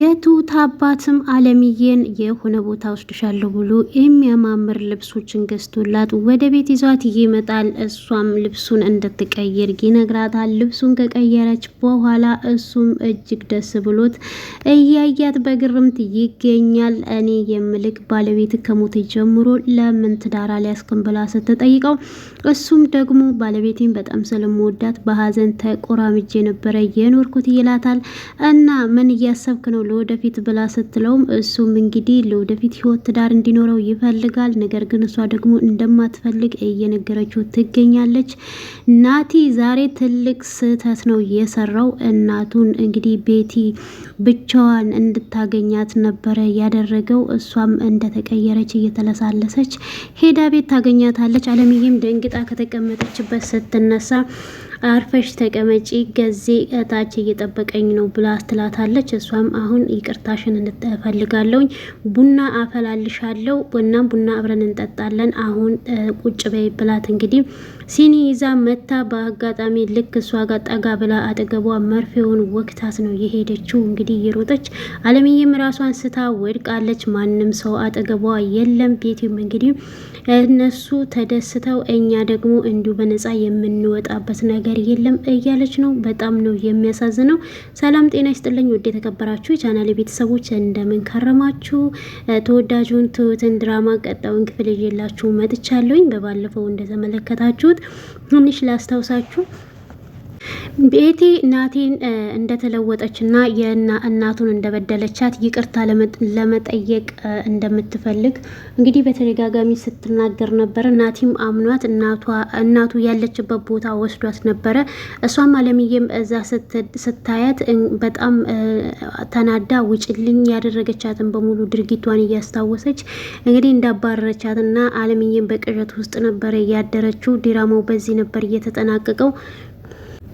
የትሁት አባትም አለምዬን የሆነ ቦታ ወስድሻለሁ ብሎ የሚያማምር ልብሶችን ገዝቶላት ወደ ቤት ይዟት ይመጣል። እሷም ልብሱን እንድትቀይር ይነግራታል። ልብሱን ከቀየረች በኋላ እሱም እጅግ ደስ ብሎት እያያት በግርምት ይገኛል። እኔ የምልክ ባለቤት ከሞተ ጀምሮ ለምን ትዳር አልያዝክም ብላ ስትጠይቀው እሱም ደግሞ ባለቤቴን በጣም ስለምወዳት በሀዘን ተቆራምጄ ነበረ የኖርኩት ይላታል። እና ምን እያሰብክ ነው ለወደፊት ብላ ስትለውም እሱም እንግዲህ ለወደፊት ህይወት ትዳር እንዲኖረው ይፈልጋል። ነገር ግን እሷ ደግሞ እንደማትፈልግ እየነገረችው ትገኛለች። ናቲ ዛሬ ትልቅ ስህተት ነው የሰራው። እናቱን እንግዲህ ቤቲ ብቻዋን እንድታገኛት ነበረ ያደረገው። እሷም እንደተቀየረች እየተለሳለሰች ሄዳ ቤት ታገኛታለች። አለምዬም ደንግጣ ከተቀመጠችበት ስትነሳ አርፈሽ ተቀመጪ ገዜ እታች እየጠበቀኝ ነው ብላ ትላታለች። እሷም አሁን ይቅርታሽን እንፈልጋለሁኝ ቡና አፈላልሻለሁ እናም ቡና አብረን እንጠጣለን አሁን ቁጭ በይ ብላት እንግዲህ ሲኒ ይዛ መታ በአጋጣሚ ልክ እሷ ጋር ጠጋ ብላ አጠገቧ መርፌውን ወቅታት ነው የሄደችው። እንግዲህ እየሮጠች አለምዬም ራሷን ስታ ወድቃለች። ማንም ሰው አጠገቧ የለም። ቤትም እንግዲህ እነሱ ተደስተው እኛ ደግሞ እንዲሁ በነፃ የምንወጣበት ነገር የለም እያለች ነው። በጣም ነው የሚያሳዝነው። ሰላም ጤና ይስጥልኝ ውድ የተከበራችሁ የቻናሌ ቤተሰቦች እንደምን ከረማችሁ። ተወዳጁን ትሁትን ድራማ ቀጣዩን ክፍል ይዤላችሁ መጥቻለሁኝ። በባለፈው እንደተመለከታችሁት ትንሽ ላስታውሳችሁ ቤቲ ናቲን እንደተለወጠችና እናቱን እንደበደለቻት ይቅርታ ለመጠየቅ እንደምትፈልግ እንግዲህ በተደጋጋሚ ስትናገር ነበር። ናቲም አምኗት እናቱ ያለችበት ቦታ ወስዷት ነበረ። እሷም አለምዬም እዛ ስታያት በጣም ተናዳ ውጭልኝ ያደረገቻትን በሙሉ ድርጊቷን እያስታወሰች እንግዲህ እንዳባረረቻትና አለምዬም በቅዠት ውስጥ ነበረ ያደረችው። ድራማው በዚህ ነበር እየተጠናቀቀው።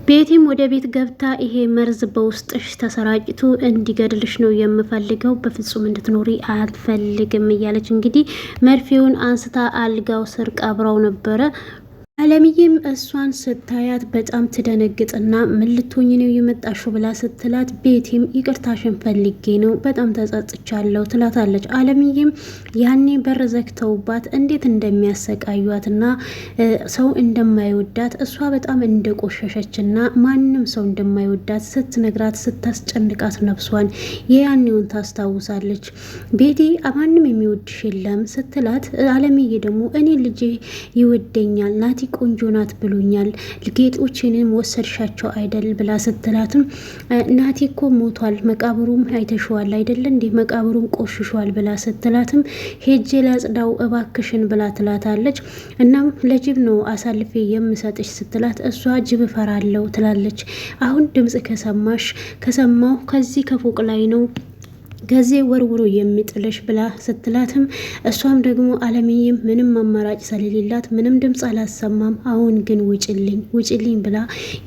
ቤቲም ወደ ቤት ገብታ ይሄ መርዝ በውስጥሽ ተሰራጭቶ እንዲገድልሽ ነው የምፈልገው፣ በፍጹም እንድትኖሪ አልፈልግም እያለች እንግዲህ መርፌውን አንስታ አልጋው ስር ቀብረው ነበረ። አለምዬም እሷን ስታያት በጣም ትደነግጥና ምን ልትሆኝ ነው የመጣሽው ብላ ስትላት ቤቲም ይቅርታሽን ፈልጌ ነው በጣም ተጸጽቻለሁ ትላታለች። አለምዬም ያኔ በር ዘግተውባት እንዴት እንደሚያሰቃዩትና ሰው እንደማይወዳት እሷ በጣም እንደቆሸሸችና ማንም ሰው እንደማይወዳት ስትነግራት ስታስጨንቃት ነፍሷን የያኔውን ታስታውሳለች። ቤቲ ማንም የሚወድሽ የለም ስትላት አለምዬ ደግሞ እኔ ልጄ ይወደኛል ናቲ ቆንጆ ናት ብሎኛል ጌጦችንም ወሰድሻቸው አይደል ብላ ስትላትም ናቲ እኮ ሞቷል መቃብሩም አይተሽዋል አይደል እንዴ መቃብሩም ቆሽሿል ብላ ስትላትም ሄጄ ላጽዳው እባክሽን ብላ ትላታለች። እናም ለጅብ ነው አሳልፌ የምሰጥሽ ስትላት እሷ ጅብ እፈራለሁ ትላለች። አሁን ድምጽ ከሰማሁ ከዚህ ከፎቅ ላይ ነው ገዜ ወርውሮ የሚጥልሽ ብላ ስትላትም እሷም ደግሞ አለምዬም ምንም አማራጭ ስለሌላት ምንም ድምፅ አላሰማም። አሁን ግን ውጭልኝ ብላ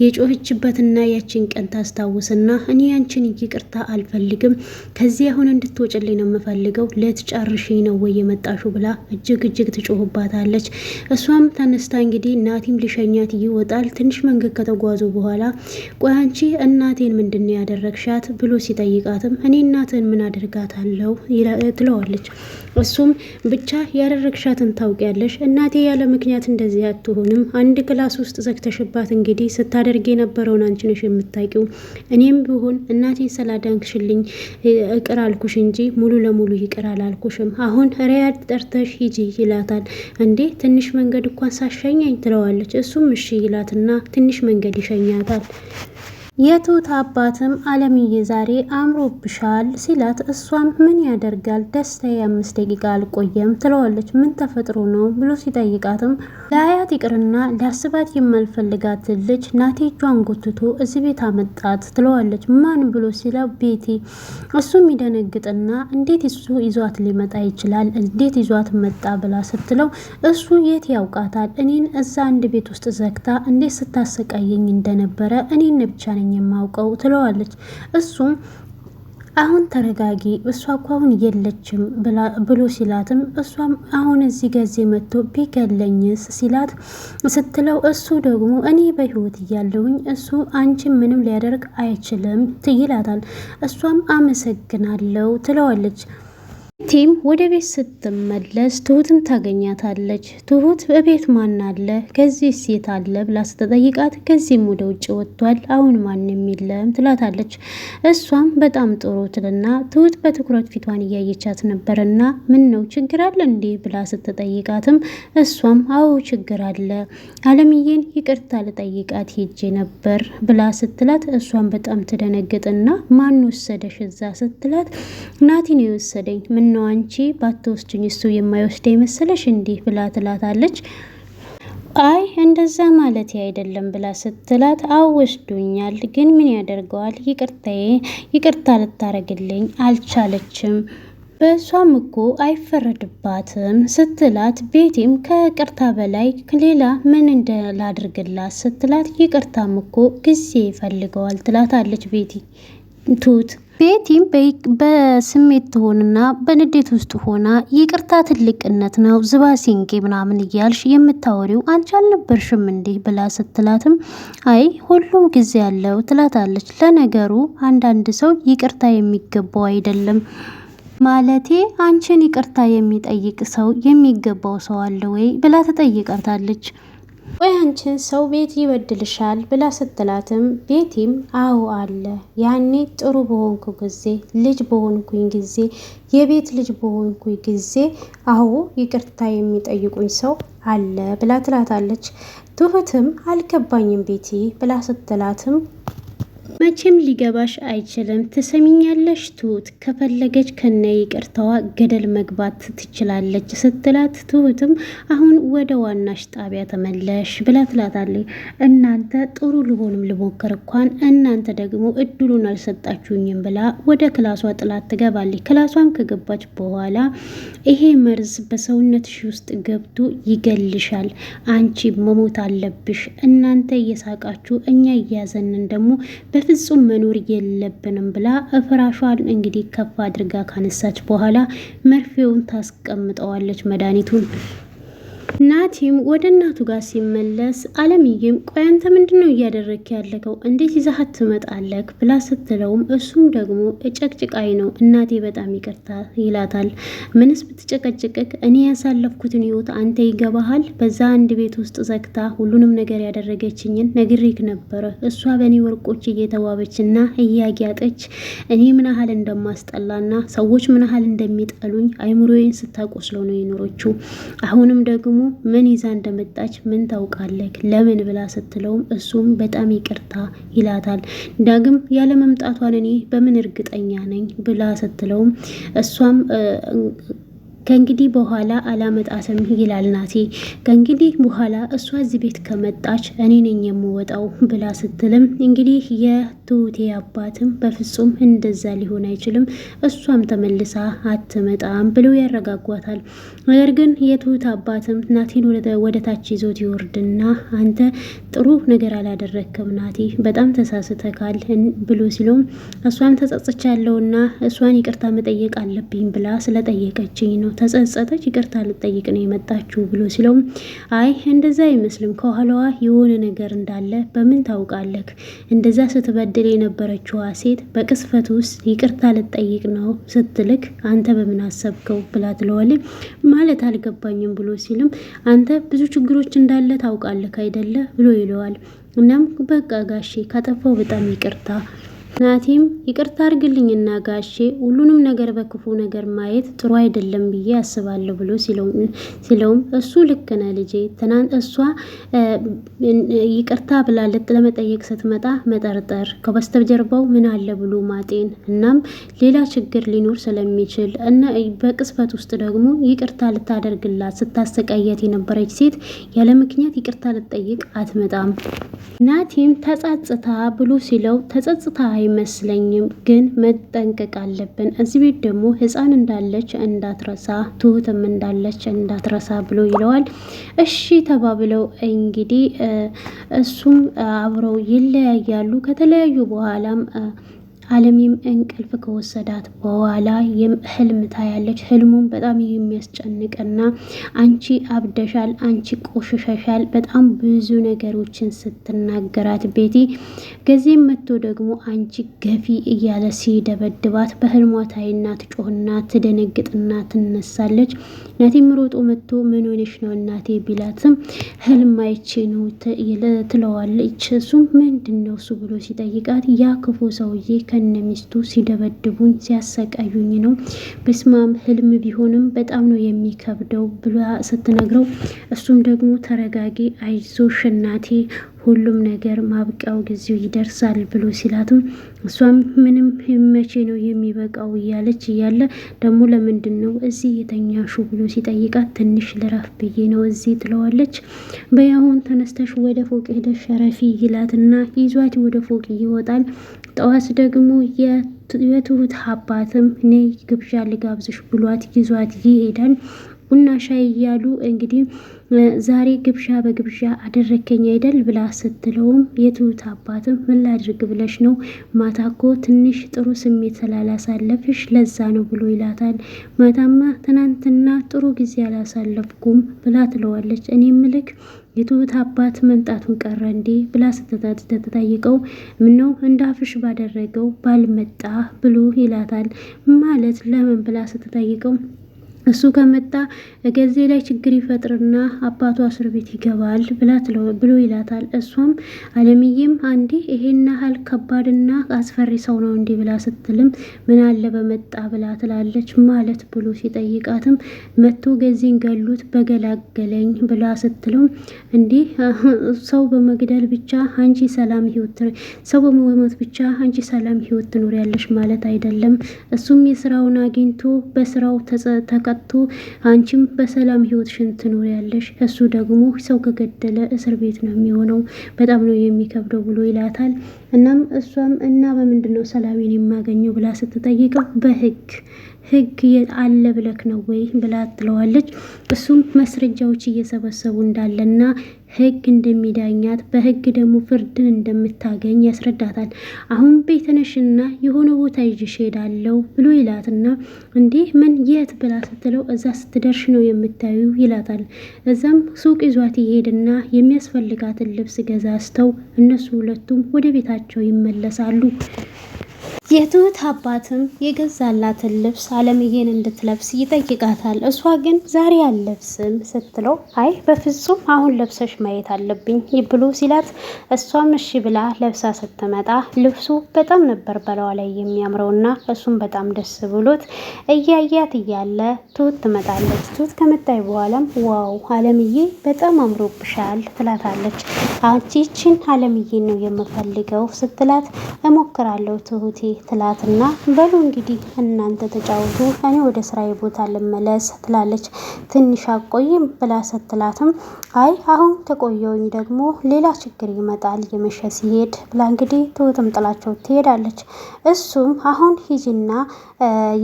የጮህችበትና ያችን ቀን ታስታውስና እኔ ያንቺን ይቅርታ አልፈልግም ከዚህ አሁን እንድትወጭልኝ ነው የምፈልገው ለትጨርሽ ነው ወይ የመጣሹ ብላ እጅግ ትጮህባታለች። እሷም ተነስታ እንግዲህ እናቲም ሊሸኛት ይወጣል። ትንሽ መንገድ ከተጓዙ በኋላ ቆይ አንቺ እናቴን ምንድን ያደረግሻት ብሎ ሲጠይቃትም እኔ እናትን ምን አድርጋታለሁ ትለዋለች። እሱም ብቻ ያደረግሻትን ታውቂያለሽ እናቴ ያለ ምክንያት እንደዚህ አትሆንም። አንድ ክላስ ውስጥ ዘግተሽባት እንግዲህ ስታደርግ የነበረውን አንቺ ነሽ የምታውቂው። እኔም ቢሆን እናቴን ስላዳንክሽልኝ ይቅር አልኩሽ እንጂ ሙሉ ለሙሉ ይቅር አላልኩሽም። አሁን ሪያድ ጠርተሽ ሂጂ ይላታል። እንዴ ትንሽ መንገድ እንኳን ሳሸኛኝ ትለዋለች። እሱም እሺ ይላትና ትንሽ መንገድ ይሸኛታል። የትሁት አባትም አለምዬ ዛሬ አምሮብሻል ሲላት እሷም ምን ያደርጋል ደስታዬ 5 ደቂቃ አልቆየም ትለዋለች። ምን ተፈጥሮ ነው ብሎ ሲጠይቃትም ለአያት ይቅርና ሊያስባት የማልፈልጋት ልጅ ናቲ እጇን ጎትቶ እዚህ ቤት አመጣት ትለዋለች። ማን ብሎ ሲለው ቤቲ። እሱም ይደነግጥና እንዴት እሱ ይዟት ሊመጣ ይችላል እንዴት ይዟት መጣ ብላ ስትለው እሱ የት ያውቃታል እኔን እዛ አንድ ቤት ውስጥ ዘግታ እንዴት ስታሰቃየኝ እንደነበረ እኔን ብቻ ነኝ የማውቀው ትለዋለች። እሱም አሁን ተረጋጊ፣ እሷ እኮ አሁን የለችም ብሎ ሲላትም እሷም አሁን እዚህ ገዜ መጥቶ ቢገለኝስ ሲላት ስትለው እሱ ደግሞ እኔ በህይወት እያለሁኝ እሱ አንቺን ምንም ሊያደርግ አይችልም ይላታል። እሷም አመሰግናለሁ ትለዋለች። ቲም ወደ ቤት ስትመለስ ትሁትን ታገኛታለች። ትሁት በቤት ማን አለ ከዚህ ሴት አለ ብላ ስትጠይቃት ከዚህም ወደ ውጭ ወጥቷል አሁን ማንም የለም ትላታለች። እሷም በጣም ጥሩ ትልና ትሁት በትኩረት ፊቷን እያየቻት ነበርና ምን ነው ችግር አለ እንዴ ብላ ስትጠይቃትም እሷም አዎ ችግር አለ አለምዬን ይቅርታ ልጠይቃት ሄጄ ነበር ብላ ስትላት እሷም በጣም ትደነግጥና ማን ወሰደሽ እዛ ስትላት ናቲን የወሰደኝ ነው አንቺ ባትወስጂኝ እሱ የማይወስደኝ መሰለሽ እንዲህ ብላ ትላታለች። አይ እንደዛ ማለት አይደለም ብላ ስትላት አወስዱኛል ግን ምን ያደርገዋል ይቅርታ ልታረግልኝ አልቻለችም በሷም እኮ አይፈረድባትም ስትላት ቤቲም ከይቅርታ በላይ ሌላ ምን እንደላድርግላት ስትላት ይቅርታም እኮ ጊዜ ይፈልገዋል ትላታለች ቤቲ ትሁት ቤቲም በስሜት ትሆንና በንዴት ውስጥ ሆና ይቅርታ ትልቅነት ነው ዝባሲንቄ ምናምን እያልሽ የምታወሪው አንቺ አልነበርሽም እንዲህ ብላ ስትላትም አይ ሁሉም ጊዜ ያለው ትላታለች። ለነገሩ አንዳንድ ሰው ይቅርታ የሚገባው አይደለም ማለቴ አንቺን ይቅርታ የሚጠይቅ ሰው የሚገባው ሰው አለ ወይ ብላ ትጠይቃታለች። ወይ አንቺን ሰው ቤት ይበድልሻል ብላ ስትላትም ቤቲም አዎ አለ ያኔ ጥሩ በሆንኩ ጊዜ ልጅ በሆንኩኝ ጊዜ የቤት ልጅ በሆንኩኝ ጊዜ አዎ ይቅርታ የሚጠይቁኝ ሰው አለ ብላ ትላታለች። ትሁትም አልገባኝም ቤቲ ብላ ስትላትም መቼም ሊገባሽ አይችልም ትሰሚኛለሽ ትሁት ከፈለገች ከነ ይቅርታዋ ገደል መግባት ትችላለች ስትላት ትሁትም አሁን ወደ ዋናሽ ጣቢያ ተመለሽ ብላ ትላታለች። እናንተ ጥሩ ልሆንም ልሞክር እንኳን እናንተ ደግሞ እድሉን አልሰጣችሁኝም ብላ ወደ ክላሷ ጥላት ትገባለች። ክላሷን ከገባች በኋላ ይሄ መርዝ በሰውነትሽ ውስጥ ገብቶ ይገልሻል፣ አንቺ መሞት አለብሽ፣ እናንተ እየሳቃችሁ እኛ እያዘንን ደግሞ በፍጹም መኖር የለብንም ብላ ፍራሿን እንግዲህ ከፍ አድርጋ ካነሳች በኋላ መርፌውን ታስቀምጠዋለች መድኃኒቱን። ናቲም ወደ እናቱ ጋር ሲመለስ አለምዬም ቆይ አንተ ምንድነው እያደረክ ያለከው እንዴት ይዛሃት ትመጣለክ ብላ ስትለውም እሱም ደግሞ ጨቅጭቃይ ነው እናቴ በጣም ይቅርታ ይላታል። ምንስ ብትጨቀጭቅክ እኔ ያሳለፍኩትን ህይወት አንተ ይገባሃል? በዛ አንድ ቤት ውስጥ ዘግታ ሁሉንም ነገር ያደረገችኝን ነግሬክ ነበረ። እሷ በእኔ ወርቆች እየተዋበችና እያጊያጠች እኔ ምን ያህል እንደማስጠላና ሰዎች ምን ያህል እንደሚጠሉኝ አይምሮዬን ስታቆስለው ነው የኖረችው። አሁንም ደግሞ ምን ይዛ እንደመጣች ምን ታውቃለህ ለምን ብላ ስትለውም እሱም በጣም ይቅርታ ይላታል። ዳግም ያለ መምጣቷን እኔ በምን እርግጠኛ ነኝ ብላ ስትለውም እሷም ከእንግዲህ በኋላ አላመጣትም ይላል ናቲ። ከእንግዲህ በኋላ እሷ እዚህ ቤት ከመጣች እኔ ነኝ የምወጣው ብላ ስትልም እንግዲህ የትሁቴ አባትም በፍጹም እንደዛ ሊሆን አይችልም እሷም ተመልሳ አትመጣም ብለው ያረጋጓታል። ነገር ግን የትሁት አባትም ናቲን ወደ ታች ይዞት ይወርድና አንተ ጥሩ ነገር አላደረክም ናቲ በጣም ተሳስተካል ብሎ ሲሎም እሷም ተጸጽቻለሁና እሷን ይቅርታ መጠየቅ አለብኝ ብላ ስለጠየቀችኝ ነው ተጸጸተች ይቅርታ ልጠይቅ ነው የመጣችው ብሎ ሲለውም አይ እንደዛ አይመስልም ከኋላዋ የሆነ ነገር እንዳለ በምን ታውቃለህ? እንደዛ ስትበድል የነበረችዋ ሴት በቅስፈት ውስጥ ይቅርታ ልጠይቅ ነው ስትልክ አንተ በምን አሰብከው ብላ ትለዋለች። ማለት አልገባኝም ብሎ ሲልም አንተ ብዙ ችግሮች እንዳለ ታውቃለህ አይደለ ብሎ ይለዋል። እናም በቃ ጋሼ ካጠፋው በጣም ይቅርታ ናቲም ይቅርታ አድርግልኝና ጋሼ ሁሉንም ነገር በክፉ ነገር ማየት ጥሩ አይደለም ብዬ አስባለሁ ብሎ ሲለውም እሱ ልክ ነህ ልጄ ትናንት እሷ ይቅርታ ብላ ለመጠየቅ ስትመጣ መጠርጠር ከበስተጀርባው ምን አለ ብሎ ማጤን እናም ሌላ ችግር ሊኖር ስለሚችል እና በቅስፈት ውስጥ ደግሞ ይቅርታ ልታደርግላት ስታሰቃየት የነበረች ሴት ያለ ምክንያት ይቅርታ ልትጠይቅ አትመጣም። ናቲም ተጸጽታ ብሎ ሲለው ተጸጽታ አይመስለኝም ግን መጠንቀቅ አለብን እዚህ ቤት ደግሞ ህፃን እንዳለች እንዳትረሳ ትሁትም እንዳለች እንዳትረሳ ብሎ ይለዋል። እሺ ተባብለው እንግዲህ እሱም አብረው ይለያያሉ። ከተለያዩ በኋላም አለሚም እንቅልፍ ከወሰዳት በኋላ ህልም ታያለች። ህልሙም በጣም የሚያስጨንቅና አንቺ አብደሻል፣ አንቺ ቆሽሸሻል፣ በጣም ብዙ ነገሮችን ስትናገራት ቤቲ ገዜም መጥቶ ደግሞ አንቺ ገፊ እያለ ሲደበድባት በህልሟ ታይና ትጮህና ትደነግጥና ትነሳለች። ናቲም ሮጦ መጥቶ ምን ሆነሽ ነው እናቴ ቢላትም ህልም አይቼ ነው ትለዋለች። እሱም ምንድን ነው እሱ ብሎ ሲጠይቃት ያ ክፉ ሰውዬ ከነሚስቱ ሲደበድቡኝ ሲያሰቃዩኝ ነው፣ በስማም ህልም ቢሆንም በጣም ነው የሚከብደው ብላ ስትነግረው እሱም ደግሞ ተረጋጊ፣ አይዞሽ እናቴ ሁሉም ነገር ማብቂያው ጊዜው ይደርሳል ብሎ ሲላትም እሷም ምንም መቼ ነው የሚበቃው እያለች እያለ ደግሞ ለምንድን ነው እዚህ የተኛሹ ብሎ ሲጠይቃት ትንሽ ልረፍ ብዬ ነው እዚህ ትለዋለች። በያሁን ተነስተሽ ወደ ፎቅ ሄደሽ ረፊ ይላትና ይዟት ወደ ፎቅ ይወጣል። ጠዋት ደግሞ የትሁት አባትም እኔ ግብዣ ልጋብዝሽ ብሏት ይዟት ይሄዳል። ቡና ሻይ እያሉ እንግዲህ ዛሬ ግብዣ በግብዣ አደረከኝ አይደል ብላ ስትለውም የትሁት አባትም ምን ላድርግ ብለሽ ነው? ማታ እኮ ትንሽ ጥሩ ስሜት ስላላሳለፍሽ ለዛ ነው ብሎ ይላታል። ማታማ ትናንትና ጥሩ ጊዜ አላሳለፍኩም ብላ ትለዋለች። እኔ ምልክ የትሁት አባት መምጣቱን ቀረ እንዴ ብላ ስትጠይቀው ምነው እንዳፍሽ ባደረገው ባልመጣ ብሎ ይላታል። ማለት ለምን ብላ ስትጠይቀው እሱ ከመጣ ገዜ ላይ ችግር ይፈጥርና አባቷ እስር ቤት ይገባል ብሎ ይላታል። እሷም አለምዬም አንዴ ይሄን ያህል ከባድና አስፈሪ ሰው ነው እንዲህ ብላ ስትልም ምን አለ በመጣ ብላ ትላለች። ማለት ብሎ ሲጠይቃትም መጥቶ ገዜን ገሉት በገላገለኝ ብላ ስትልም እንዲህ ሰው በመግደል ብቻ አንቺ ሰላም ህይወት ሰው በመሞት ብቻ አንቺ ሰላም ህይወት ትኖሪያለሽ ማለት አይደለም። እሱም የስራውን አግኝቶ በስራው ተቀጥቶ አንቺም በሰላም ህይወትሽን ትኖሪያለሽ። እሱ ደግሞ ሰው ከገደለ እስር ቤት ነው የሚሆነው፣ በጣም ነው የሚከብደው ብሎ ይላታል። እናም እሷም እና በምንድነው ሰላሜን የማገኘው ብላ ስትጠይቀው ህግ አለ ብለክ ነው ወይ ብላ ትለዋለች። እሱም መስረጃዎች እየሰበሰቡ እንዳለና ህግ እንደሚዳኛት በህግ ደግሞ ፍርድን እንደምታገኝ ያስረዳታል። አሁን ቤተነሽና የሆነ ቦታ ይዤሽ ሄዳለሁ ብሎ ይላትና እንዲህ ምን የት ብላ ስትለው እዛ ስትደርሽ ነው የምታዩ ይላታል። እዛም ሱቅ ይዟት ይሄድና የሚያስፈልጋትን ልብስ ገዛዝተው እነሱ ሁለቱም ወደ ቤታቸው ይመለሳሉ። የትሁት አባትም የገዛላትን ልብስ አለምዬን እንድትለብስ ይጠይቃታል። እሷ ግን ዛሬ አልለብስም ስትለው አይ በፍጹም አሁን ለብሰሽ ማየት አለብኝ ብሎ ሲላት እሷም እሺ ብላ ለብሳ ስትመጣ ልብሱ በጣም ነበር በላዋ ላይ የሚያምረውና እሱም በጣም ደስ ብሎት እያያት እያለ ትሁት ትመጣለች። ትሁት ከመጣይ በኋላም ዋው አለምዬ በጣም አምሮብሻል ትላታለች። አንቺችን አለምዬን ነው የምፈልገው ስትላት እሞክራለሁ ትሁቴ ትላትና በሉ እንግዲህ እናንተ ተጫወቱ እኔ ወደ ስራዬ ቦታ ልመለስ ትላለች። ትንሽ አቆይም ብላ ስትላትም አይ አሁን ተቆየውኝ ደግሞ ሌላ ችግር ይመጣል የመሸ ሲሄድ ብላ እንግዲህ ትሁትም ጥላቸው ትሄዳለች። እሱም አሁን ሂጂና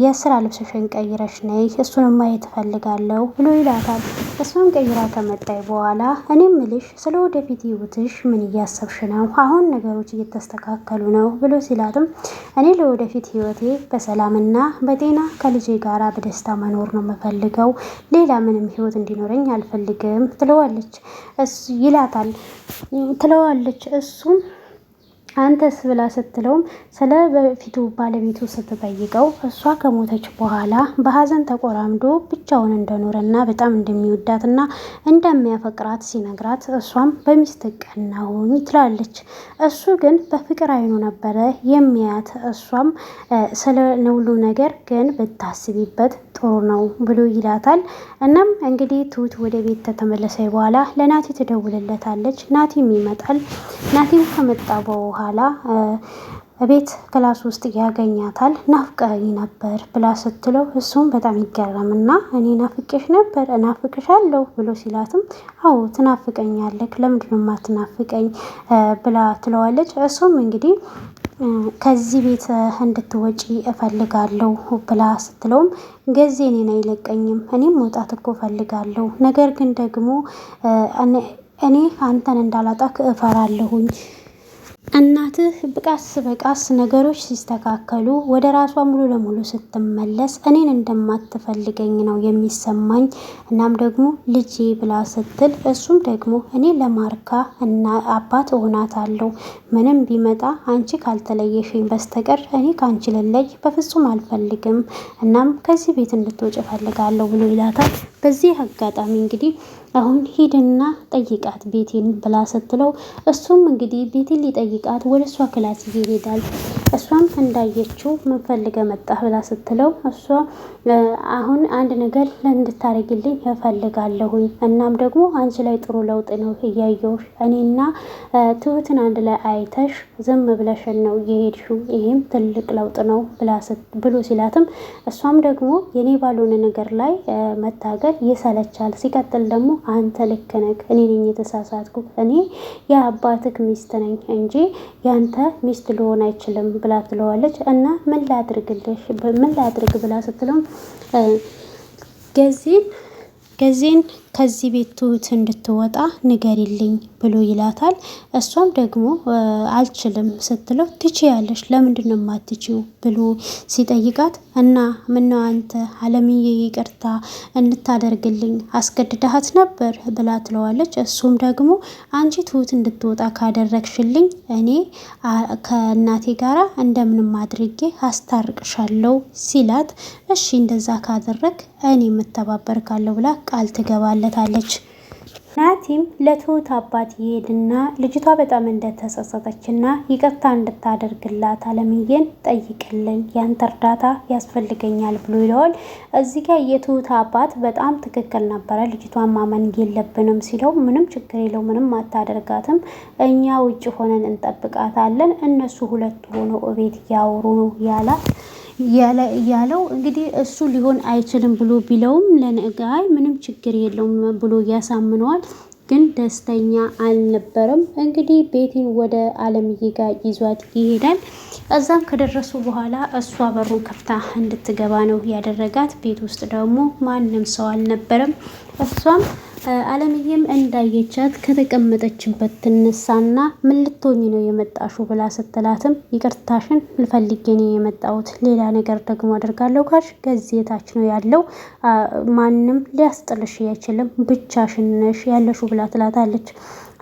የስራ ልብስሽን ቀይረሽ ነይ እሱንም ማየት እፈልጋለሁ ብሎ ይላታል። እሱን ቀይራ ከመጣይ በኋላ እኔ ምልሽ ስለ ወደፊት ህይወትሽ ምን እያሰብሽ ነው? አሁን ነገሮች እየተስተካከሉ ነው ብሎ ሲላትም እኔ ለወደፊት ህይወቴ በሰላምና በጤና ከልጄ ጋራ በደስታ መኖር ነው የምፈልገው፣ ሌላ ምንም ህይወት እንዲኖረኝ አልፈልግም ትለዋለች። ይላታል ትለዋለች። እሱም አንተስ ብላ ስትለውም ስለ በፊቱ ባለቤቱ ስትጠይቀው እሷ ከሞተች በኋላ በሀዘን ተቆራምዶ ብቻውን እንደኖረና በጣም እንደሚወዳትና እንደሚያፈቅራት ሲነግራት እሷም በሚስት ቀናሁኝ ትላለች። እሱ ግን በፍቅር አይኑ ነበረ የሚያት። እሷም ስለ ሁሉ ነገር ግን ብታስቢበት ጥሩ ነው ብሎ ይላታል። እናም እንግዲህ ትሁት ወደ ቤት ከተመለሰ በኋላ ለናቲ ትደውልለታለች። ናቲም ይመጣል። ናቲም ከመጣ በኋላ ቤት ክላስ ውስጥ ያገኛታል። ናፍቀኝ ነበር ብላ ስትለው እሱም በጣም ይገረምና እኔ ናፍቄሽ ነበር እናፍቅሻለሁ ብሎ ሲላትም አዎ ትናፍቀኛለህ ለምንድን ነው የማትናፍቀኝ ብላ ትለዋለች። እሱም እንግዲህ ከዚህ ቤት እንድትወጪ እፈልጋለሁ ብላ ስትለውም ገዜ እኔን አይለቀኝም፣ እኔም መውጣት እኮ እፈልጋለሁ፣ ነገር ግን ደግሞ እኔ አንተን እንዳላጣክ እፈራለሁኝ እናትህ በቃስ በቃስ ነገሮች ሲስተካከሉ ወደ ራሷ ሙሉ ለሙሉ ስትመለስ እኔን እንደማትፈልገኝ ነው የሚሰማኝ። እናም ደግሞ ልጄ ብላ ስትል እሱም ደግሞ እኔ ለማርካ እና አባት እሆናታለሁ። ምንም ቢመጣ አንቺ ካልተለየሽኝ በስተቀር እኔ ከአንቺ ልለይ በፍጹም አልፈልግም። እናም ከዚህ ቤት እንድትወጭ እፈልጋለሁ ብሎ ይላታል። በዚህ አጋጣሚ እንግዲህ አሁን ሂድና ጠይቃት ቤቴን ብላ ስትለው እሱም እንግዲህ ቤቴን ሊጠይቃት ወደ እሷ ክላስ ይሄዳል። እሷም እንዳየችው ምን ፈልገህ መጣህ ብላ ስትለው እሷ አሁን አንድ ነገር እንድታረግልኝ እፈልጋለሁኝ። እናም ደግሞ አንቺ ላይ ጥሩ ለውጥ ነው እያየሁሽ፣ እኔና ትሁትን አንድ ላይ አይተሽ ዝም ብለሽን ነው እየሄድሽው፣ ይሄም ትልቅ ለውጥ ነው ብሎ ሲላትም እሷም ደግሞ የኔ ባልሆነ ነገር ላይ መታገል ይሰለቻል። ሲቀጥል ደግሞ አንተ ልክ ነህ፣ እኔ ነኝ የተሳሳትኩ፣ እኔ የአባትህ ሚስት ነኝ እንጂ ያንተ ሚስት ሊሆን አይችልም ብላ ትለዋለች። እና ምን ላድርግ ብላ ስትለው ገዜን ከዚህ ቤት ትሁት እንድትወጣ ንገሪልኝ ብሎ ይላታል። እሷም ደግሞ አልችልም ስትለው ትችያለሽ፣ ለምንድን ነው የማትችይው ብሎ ሲጠይቃት እና ምነው አንተ አለምዬ ይቅርታ እንድታደርግልኝ አስገድዳሃት ነበር ብላ ትለዋለች። እሱም ደግሞ አንቺ ትሁት እንድትወጣ ካደረግሽልኝ እኔ ከእናቴ ጋራ እንደምንም አድርጌ አስታርቅሻለሁ ሲላት፣ እሺ እንደዛ ካደረግ እኔ የምተባበር ካለው ብላ ቃል ትገባለታለች። ናቲም ለትሁት አባት ይሄድና ልጅቷ በጣም እንደተጸጸተችና ይቅርታ እንድታደርግላት አለምዬን ጠይቅልኝ፣ ያንተ እርዳታ ያስፈልገኛል ብሎ ይለዋል። እዚህ ጋር የትሁት አባት በጣም ትክክል ነበረ፣ ልጅቷን ማመን የለብንም ሲለው ምንም ችግር የለው፣ ምንም አታደርጋትም፣ እኛ ውጭ ሆነን እንጠብቃታለን፣ እነሱ ሁለቱ ሆነው እቤት እያወሩ ነው ያለው እንግዲህ እሱ ሊሆን አይችልም ብሎ ቢለውም ለነጋይ ምንም ችግር የለውም ብሎ ያሳምነዋል። ግን ደስተኛ አልነበረም። እንግዲህ ቤቴን ወደ አለምዬ ጋር ይዟት ይሄዳል። እዛም ከደረሱ በኋላ እሷ በሩን ከፍታ እንድትገባ ነው ያደረጋት። ቤት ውስጥ ደግሞ ማንም ሰው አልነበረም። እሷም አለምዬም እንዳየቻት ከተቀመጠችበት ትነሳና ምን ልትሆኚ ነው የመጣሹ ብላ ስትላትም ይቅርታሽን ልፈልጌ ነው የመጣሁት፣ ሌላ ነገር ደግሞ አደርጋለሁ ካልሽ ገዜታች ነው ያለው፣ ማንም ሊያስጥልሽ አይችልም፣ ብቻሽን ነሽ ያለሹ ብላ ትላታለች።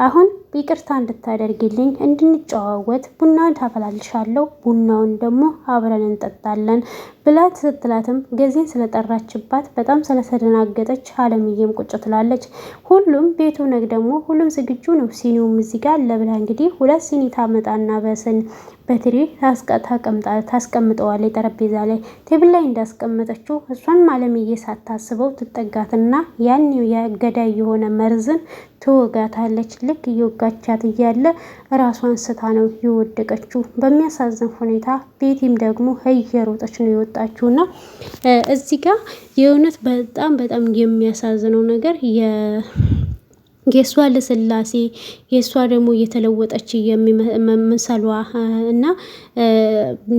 አሁን ይቅርታ እንድታደርግልኝ እንድንጨዋወት ቡና ታፈላልሻለሁ፣ ቡናውን ደግሞ አብረን እንጠጣለን ብላት ስትላትም ገዜን ስለጠራችባት በጣም ስለተደናገጠች አለምዬም ቁጭ ትላለች። ሁሉም ቤቱ ነግ ደግሞ ሁሉም ዝግጁ ነው። ሲኒውም እዚህ ጋር ለብላ እንግዲህ 2 ሲኒ ታመጣና በትሪ ታስቀምጠዋለች ጠረጴዛ ላይ ቴብል ላይ እንዳስቀመጠችው እሷን አለምዬ ሳታስበው ትጠጋትና ያን የገዳይ የሆነ መርዝን ትወጋታለች። ልክ እየወጋቻት እያለ ራሷን ስታ ነው የወደቀችው። በሚያሳዝን ሁኔታ ቤቲም ደግሞ እየሮጠች ነው የወጣችውና እዚህ ጋር የእውነት በጣም የሚያሳዝነው ነገር የእሷ ልስላሴ የእሷ ደግሞ እየተለወጠች የሚመሰሏ እና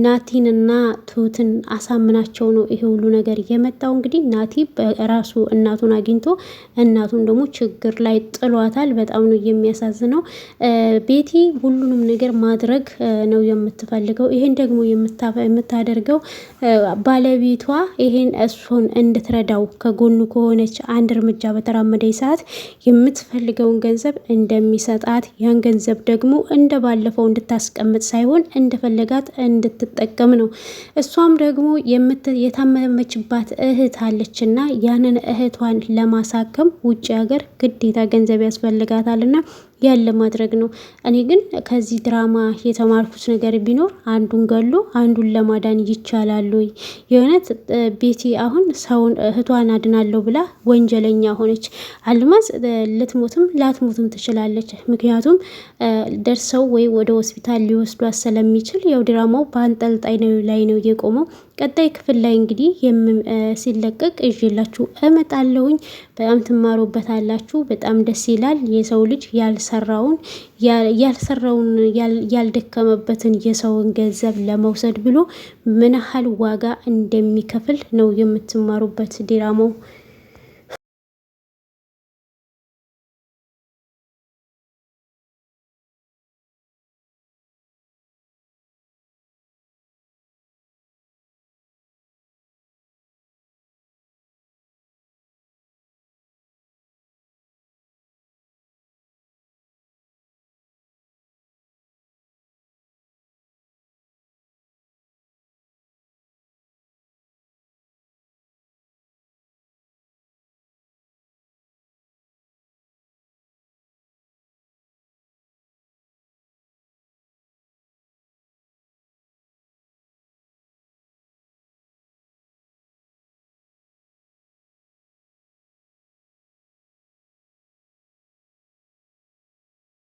ናቲንና ትሁትን አሳምናቸው ነው ይሄ ሁሉ ነገር የመጣው። እንግዲህ ናቲ በራሱ እናቱን አግኝቶ እናቱን ደግሞ ችግር ላይ ጥሏታል። በጣም ነው የሚያሳዝነው። ቤቲ ሁሉንም ነገር ማድረግ ነው የምትፈልገው። ይሄን ደግሞ የምታደርገው ባለቤቷ ይሄን እሱን እንድትረዳው ከጎኑ ከሆነች አንድ እርምጃ በተራመደች ሰዓት የምትፈልገውን ገንዘብ እንደሚሰጣት ያን ገንዘብ ደግሞ እንደ ባለፈው እንድታስቀምጥ ሳይሆን እንደፈለጋት እንድትጠቀም ነው። እሷም ደግሞ የታመመችባት እህት አለችና ያንን እህቷን ለማሳከም ውጭ ሀገር ግዴታ ገንዘብ ያስፈልጋታልና ያለ ማድረግ ነው። እኔ ግን ከዚህ ድራማ የተማርኩት ነገር ቢኖር አንዱን ገሎ አንዱን ለማዳን ይቻላል ወይ? የእውነት ቤቲ አሁን ሰውን እህቷን አድናለሁ ብላ ወንጀለኛ ሆነች። አልማዝ ልትሞትም ላትሞትም ትችላለች። ምክንያቱም ደርሰው ወይ ወደ ሆስፒታል ሊወስዷት ስለሚችል ያው ድራማው በአንጠልጣይ ላይ ነው የቆመው። ቀጣይ ክፍል ላይ እንግዲህ ሲለቀቅ ይዤላችሁ እመጣለሁኝ። በጣም ትማሩበታላችሁ። በጣም ደስ ይላል። የሰው ልጅ ያልሰራውን ያልደከመበትን የሰውን ገንዘብ ለመውሰድ ብሎ ምን ያህል ዋጋ እንደሚከፍል ነው የምትማሩበት ድራማው።